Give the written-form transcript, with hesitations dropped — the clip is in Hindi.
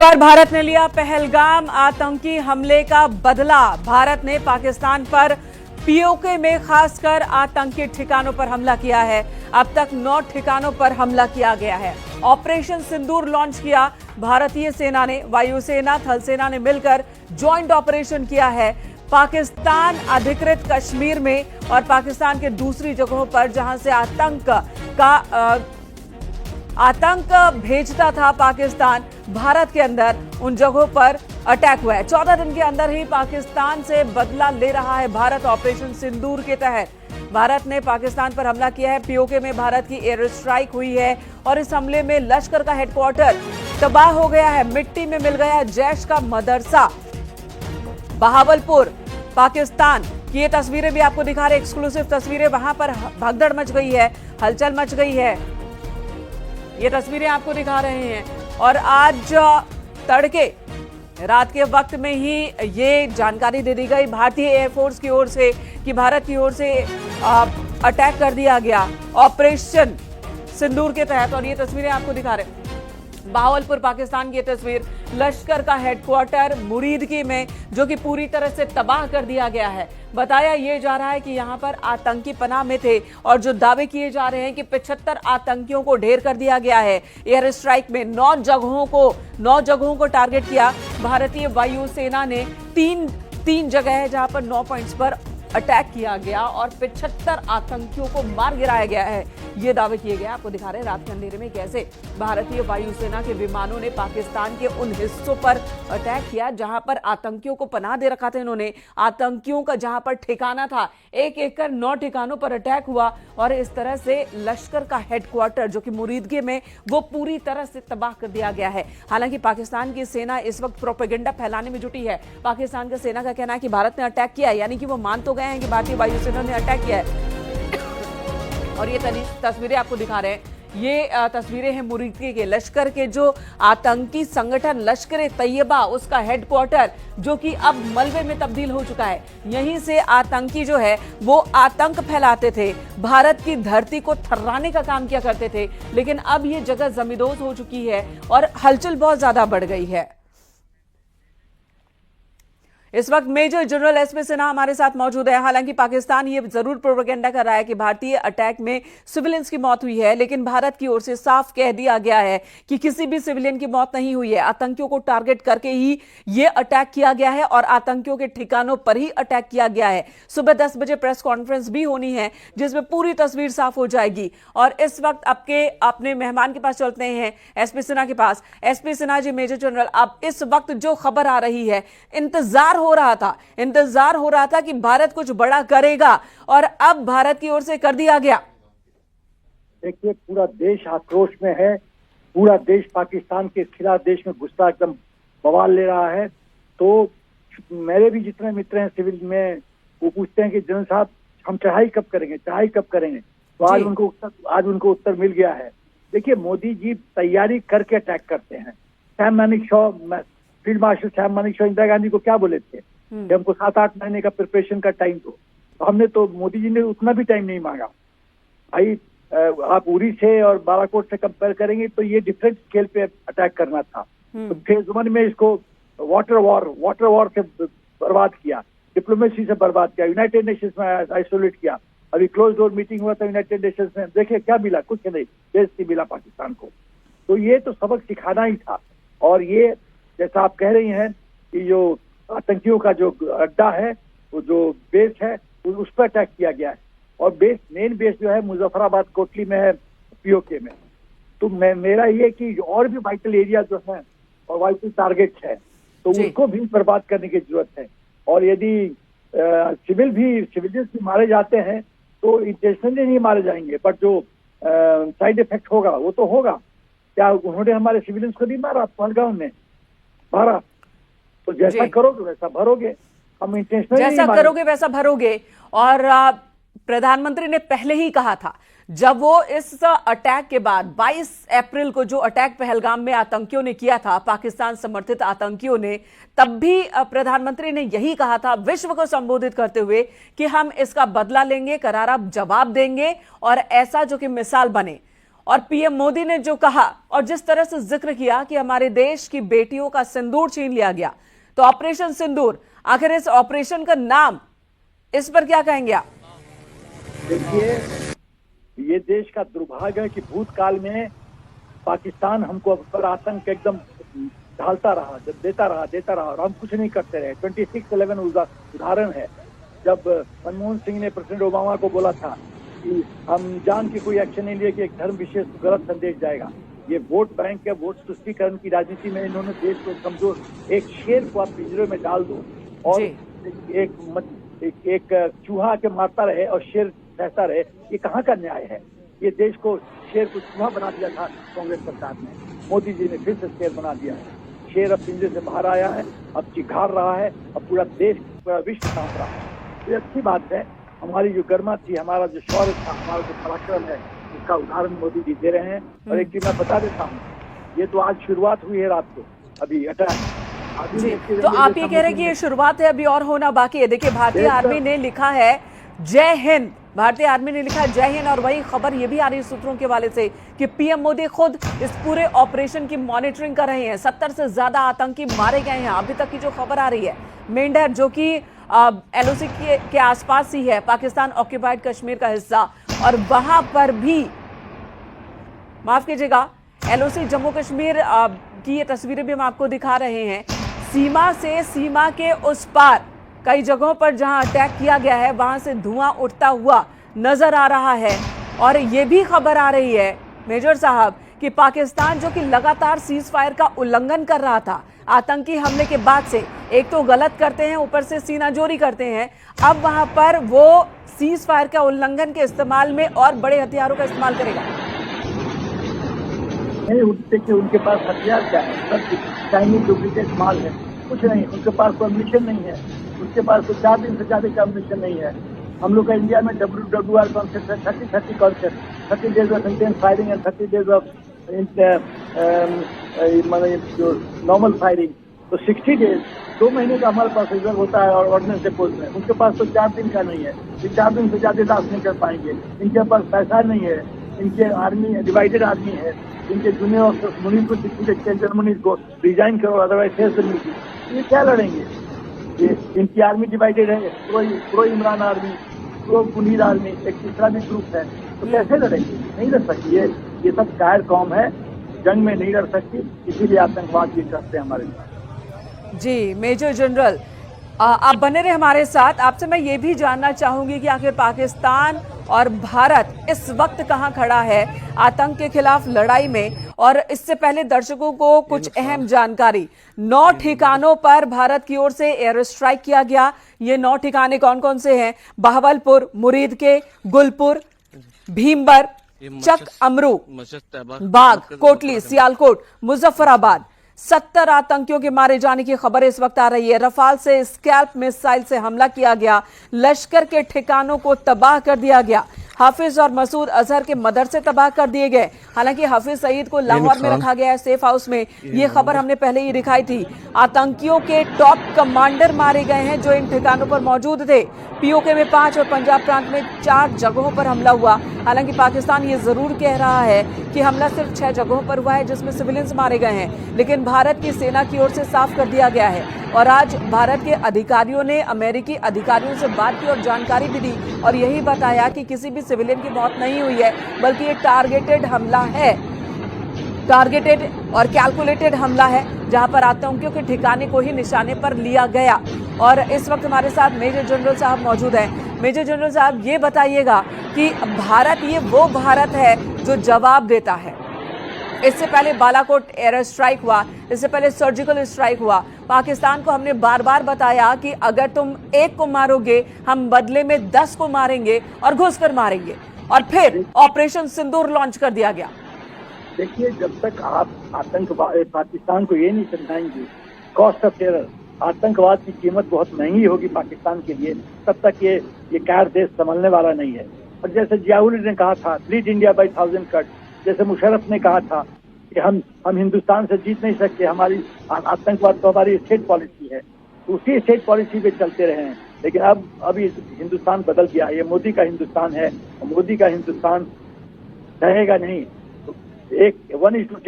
पर भारत ने लिया पहलगाम आतंकी हमले का बदला। भारत ने पाकिस्तान पर पीओके में खासकर आतंकी ठिकानों पर हमला किया है। अब तक 9 ठिकानों पर हमला किया गया है। ऑपरेशन सिंदूर लॉन्च किया भारतीय सेना ने। वायुसेना थल सेना ने मिलकर ज्वाइंट ऑपरेशन किया है। पाकिस्तान अधिकृत कश्मीर में और पाकिस्तान के दूसरी जगहों पर जहां से आतंक भेजता था पाकिस्तान, भारत के अंदर उन जगहों पर अटैक हुआ है। 14 दिन के अंदर ही पाकिस्तान से बदला ले रहा है भारत। ऑपरेशन सिंदूर के तहत भारत ने पाकिस्तान पर हमला किया है। पीओके में भारत की एयर स्ट्राइक हुई है और इस हमले में लश्कर का हेडक्वार्टर तबाह हो गया है। मिट्टी में मिल गया जैश का मदरसा। बहावलपुर पाकिस्तान की ये तस्वीरें भी आपको दिखा रहे, एक्सक्लूसिव तस्वीरें। वहां पर भगदड़ मच गई है, हलचल मच गई है। ये तस्वीरें आपको दिखा रहे हैं। और आज तड़के रात के वक्त में ही ये जानकारी दे दी गई भारतीय एयरफोर्स की ओर से कि भारत की ओर से अटैक कर दिया गया ऑपरेशन सिंदूर के तहत। और ये तस्वीरें आपको दिखा रहे हैं, बहावलपुर पाकिस्तान की तस्वीर। लश्कर का हेडक्वार्टर मुरीदकी में जो कि पूरी तरह से तबाह कर दिया गया है। बताया यह जा रहा है कि यहां पर आतंकी पनाह में थे और जो दावे किए जा रहे हैं कि 75 आतंकियों को ढेर कर दिया गया है। एयर स्ट्राइक में 9 जगहों को टारगेट किया भारतीय वायुसेना ने। तीन जगह है जहां पर 9 पॉइंट्स पर अटैक किया गया और 75 आतंकियों को मार गिराया गया है, ये दावे किए गए। आपको दिखा रहे हैं रात के अंधेरे में कैसे भारतीय वायुसेना के विमानों ने पाकिस्तान के उन हिस्सों पर अटैक किया जहां पर आतंकियों को पनाह दे रखा था इन्होंने। आतंकियों का जहां पर ठिकाना था, एक एक कर 9 ठिकानों पर अटैक हुआ और इस तरह से लश्कर का हेडक्वार्टर जो कि मुरीदगी में, वो पूरी तरह से तबाह कर दिया गया है। हालांकि पाकिस्तान की सेना इस वक्त प्रोपेगेंडा फैलाने में जुटी है। पाकिस्तान का सेना का कहना है कि भारत ने अटैक किया है, यानी कि वो मान तो हैं कि भारतीय वायुसेना ने अटैक किया है। और ये तस्वीरें आपको दिखा रहे हैं, ये तस्वीरें हैं मुरीदकी के लश्कर के जो आतंकी संगठन लश्कर-ए-तैयबा, उसका हेडक्वार्टर जो कि अब मलबे में तब्दील हो चुका है। यहीं से आतंकी जो है वो आतंक फैलाते थे, भारत की धरती को थर्राने का काम किया करते थे। लेकिन अब ये जगह जमींदोज हो चुकी है और हलचल बहुत ज्यादा बढ़ गई है। इस वक्त मेजर जनरल एसपी सिन्हा हमारे साथ मौजूद है। हालांकि पाकिस्तान ये जरूर प्रोपेगेंडा कर रहा है कि भारतीय अटैक में सिविलियंस की मौत हुई है, लेकिन भारत की ओर से साफ कह दिया गया है कि किसी भी सिविलियन की मौत नहीं हुई है। आतंकियों को टारगेट करके ही ये अटैक किया गया है और आतंकियों के ठिकानों पर ही अटैक किया गया है। सुबह 10 बजे प्रेस कॉन्फ्रेंस भी होनी है जिसमें पूरी तस्वीर साफ हो जाएगी। और इस वक्त अपने मेहमान के पास चलते हैं, एसपी सिन्हा के पास। SP Sinha ji, major general, अब इस वक्त जो खबर आ रही है, इंतजार हो रहा था कि भारत कुछ बड़ा करेगा और अब भारत की ओर से कर दिया गया। देखिए, पूरा देश आक्रोश में है। पूरा देश पाकिस्तान के खिलाफ देश में गुस्सा एकदम बवाल ले रहा है। तो मेरे भी जितने मित्र हैं सिविल में, वो पूछते हैं कि जनरल साहब हम चढ़ाई कब करेंगे। तो आज उनको उत्तर मिल गया है। देखिए, मोदी जी तैयारी करके अटैक करते हैं। Field marshal Sam Manekshaw Indira Gandhi को क्या बोले थे कि हमको 7-8 महीने का प्रिपरेशन का टाइम दो। तो हमने तो, मोदी जी ने उतना भी टाइम नहीं मांगा। भाई, आप उरी से और बालाकोट से कंपेयर करेंगे तो ये डिफरेंट स्केल पे अटैक करना था। तो फेज 1 में इसको वाटर वॉर से बर्बाद किया, डिप्लोमेसी से बर्बाद किया, यूनाइटेड नेशंस में आइसोलेट किया। अभी क्लोज डोर मीटिंग हुआ था यूनाइटेड नेशंस में, देखिए क्या मिला, कुछ नहीं, बेइज्जती मिला पाकिस्तान को। तो ये तो सबक सिखाना ही था। और ये जैसा आप कह रही हैं कि जो आतंकियों का जो अड्डा है, वो जो बेस है, उस पर अटैक किया गया है। और मेन बेस जो है मुजफ्फराबाद कोटली में है, पीओके में। तो मेरा ये कि और भी वाइटल एरिया जो है और वाइटल टारगेट्स है, तो उनको भी बर्बाद करने की जरूरत है। और यदि सिविलियंस भी मारे जाते हैं तो इंटेंशनली नहीं मारे जाएंगे, बट जो साइड इफेक्ट होगा वो तो होगा। क्या उन्होंने हमारे सिविलियंस को नहीं मारा? पहलगाम में मारा। तो जैसा करोगे वैसा भरोगे। हम इंटेंशनली जैसा करोगे वैसा भरोगे। और प्रधानमंत्री ने पहले ही कहा था, जब वो इस अटैक के बाद 22 अप्रैल को जो अटैक पहलगाम में आतंकियों ने किया था, पाकिस्तान समर्थित आतंकियों ने, तब भी प्रधानमंत्री ने यही कहा था विश्व को संबोधित करते हुए कि हम इसका बदला लेंगे, करारा जवाब देंगे और ऐसा जो कि मिसाल बने। और पीएम मोदी ने जो कहा और जिस तरह से जिक्र किया कि हमारे देश की बेटियों का सिंदूर छीन लिया गया, तो ऑपरेशन सिंदूर, आखिर इस ऑपरेशन का नाम, इस पर क्या कहेंगे आप? देखिए, ये देश का दुर्भाग्य है कि भूतकाल में पाकिस्तान हमको पर आतंक एकदम ढालता रहा, देता रहा और हम कुछ नहीं करते रहे। 26/11 उदाहरण है, जब मनमोहन सिंह ने प्रेसिडेंट ओबामा को बोला था कि हम जान के कोई एक्शन नहीं लिए कि एक धर्म विशेष को गलत संदेश जाएगा। ये वोट बैंक या वोट तुष्टीकरण की राजनीति में इन्होंने देश को कमजोर, एक शेर को आप पिंजरे में डाल दो और एक चूहा के मारता रहे और शेर सहता रहे, ये कहाँ का न्याय है? ये देश को शेर को चूहा बना दिया था कांग्रेस सरकार ने, मोदी जी ने फिर से शेर बना दिया है। शेर अब पिंजरे से बाहर आया है, अब चिघार रहा है, अब पूरा देश, पूरा विश्व कांप रहा है। ये अच्छी बात है। हमारी जो गर्मा थी, हमारा जो शौर्य था, हमारा जो पराक्रम है, इसका उदाहरण मोदी जी दे रहे हैं। और एक चीज मैं बता देता हूँ, ये तो आज शुरुआत हुई है रात को, अभी अटैक। तो आप ये कह रहे हैं कि ये शुरुआत है, अभी और होना बाकी है। देखिए, भारतीय आर्मी ने लिखा है जय हिंद, भारतीय आर्मी ने लिखा जय हिंद, और वही खबर ये भी आ रही है सूत्रों के हवाले से कि पीएम मोदी खुद इस पूरे ऑपरेशन की मॉनिटरिंग कर रहे हैं। 70 से ज्यादा आतंकी मारे गए हैं अभी तक की जो खबर आ रही है। मेंढर, जो कि एलओसी के आसपास ही है, पाकिस्तान ऑक्यूपाइड कश्मीर का हिस्सा, और वहां पर भी, माफ कीजिएगा, एलओसी जम्मू कश्मीर की ये तस्वीरें भी हम आपको दिखा रहे हैं। सीमा से सीमा के उस पार कई जगहों पर जहां अटैक किया गया है, वहां से धुआं उठता हुआ नजर आ रहा है। और ये भी खबर आ रही है मेजर साहब कि पाकिस्तान, जो कि लगातार सीज फायर का उल्लंघन कर रहा था आतंकी हमले के बाद से, एक तो गलत करते हैं, ऊपर से सीनाजोरी करते हैं, अब वहां पर वो सीज फायर का उल्लंघन के इस्तेमाल में और बड़े हथियारों का इस्तेमाल करेगा। नहीं, देखिए उनके पास हथियार क्या है? सब चाइनीज डुप्लीकेट माल है, कुछ नहीं। उनके पास कोई मिशन नहीं है, उनके पास तो 4 दिन से ज्यादा का मिशन नहीं है। हम लोग का इंडिया में WWR कॉन्सेप्ट है, 30-30 concept, 30 days of intense firing and 30 days of जो नॉर्मल फायरिंग। तो 60 डेज, 2 महीने का हमारे पास रिजर्व होता है और ऑर्डिनेंस डिपोज में। उनके पास तो 4 दिन का नहीं है, ये 4 दिन से ज्यादा लास्ट नहीं कर पाएंगे। इनके पास पैसा नहीं है, इनके आर्मी डिवाइडेड आर्मी है। इनके जूनियर ऑफिसर्स मुनीर जर्मनी को रिजाइन करो, अदरवाइज फेस द मीटिंग। ये क्या लड़ेंगे? ये इनकी आर्मी डिवाइडेड है, pro Imran army, pro Munir army, एक तीसरा भी ग्रुप है। तो कैसे लड़ेंगे? नहीं लड़ सकती। ये सब कायर कौम है, जंग में नहीं लड़ सकती, इसीलिए आतंकवाद ये करते हैं हमारे साथ। जी मेजर जनरल, आप बने रहे हमारे साथ। आपसे मैं ये भी जानना चाहूंगी कि आखिर पाकिस्तान और भारत इस वक्त कहां खड़ा है आतंक के खिलाफ लड़ाई में, और इससे पहले दर्शकों को कुछ अहम जानकारी। 9 ठिकानों पर भारत की ओर से एयर स्ट्राइक किया गया। ये 9 ठिकाने कौन कौन से हैं? बहावलपुर, मुरीद के, गुलपुर, भीमबर, चक अमरू, बाग, कोटली, सियालकोट, मुजफ्फराबाद। 70 आतंकियों के मारे जाने की खबर इस वक्त आ रही है। रफाल से स्कैल्प मिसाइल से हमला किया गया, लश्कर के ठिकानों को तबाह कर दिया गया, हाफिज और मसूद अजहर के मदरसे तबाह कर दिए गए। हालांकि हाफिज सईद को लाहौर में रखा गया है सेफ हाउस में, ये खबर हमने पहले ही दिखाई थी। आतंकियों के टॉप कमांडर मारे गए हैं जो इन ठिकानों पर मौजूद थे। पीओके में 5 और पंजाब प्रांत में 4 जगहों पर हमला हुआ। हालांकि पाकिस्तान ये जरूर कह रहा है कि हमला सिर्फ 6 जगहों पर हुआ है जिसमें सिविलियंस मारे गए हैं, लेकिन भारत की सेना की ओर से साफ कर दिया गया है। और आज भारत के अधिकारियों ने अमेरिकी अधिकारियों से बात की और जानकारी भी दी, और यही बताया कि किसी भी सिविलियन की मौत नहीं हुई है, बल्कि ये टारगेटेड हमला है, टारगेटेड और कैलकुलेटेड हमला है, जहां पर आतंकियों के ठिकाने को ही निशाने पर लिया गया। और इस वक्त हमारे साथ मेजर जनरल साहब मौजूद हैं। मेजर जनरल साहब, ये बताइएगा कि भारत ये वो भारत है जो जवाब देता है। इससे पहले बालाकोट एयर स्ट्राइक हुआ, इससे पहले सर्जिकल स्ट्राइक हुआ। पाकिस्तान को हमने बार बार बताया कि अगर तुम एक को मारोगे, हम बदले में 10 को मारेंगे और घुसकर मारेंगे, और फिर ऑपरेशन सिंदूर लॉन्च कर दिया गया। देखिए, जब तक आप आतंकवाद पाकिस्तान को ये नहीं समझाएंगे कॉस्ट ऑफ टेरर, आतंकवाद की कीमत बहुत महंगी होगी पाकिस्तान के लिए, तब तक ये कायर देश संभलने वाला नहीं है। और जैसे जियाउल ने कहा था, लीड इंडिया बाय 1000 कट, जैसे मुशर्रफ ने कहा था कि हम हिंदुस्तान से जीत नहीं सकते, हमारी आतंकवाद तो हमारी स्टेट पॉलिसी है, तो उसी स्टेट पॉलिसी पे चलते रहे हैं। लेकिन अभी हिंदुस्तान बदल गया, ये मोदी का हिंदुस्तान है, और मोदी का हिंदुस्तान रहेगा नहीं। एक 1:10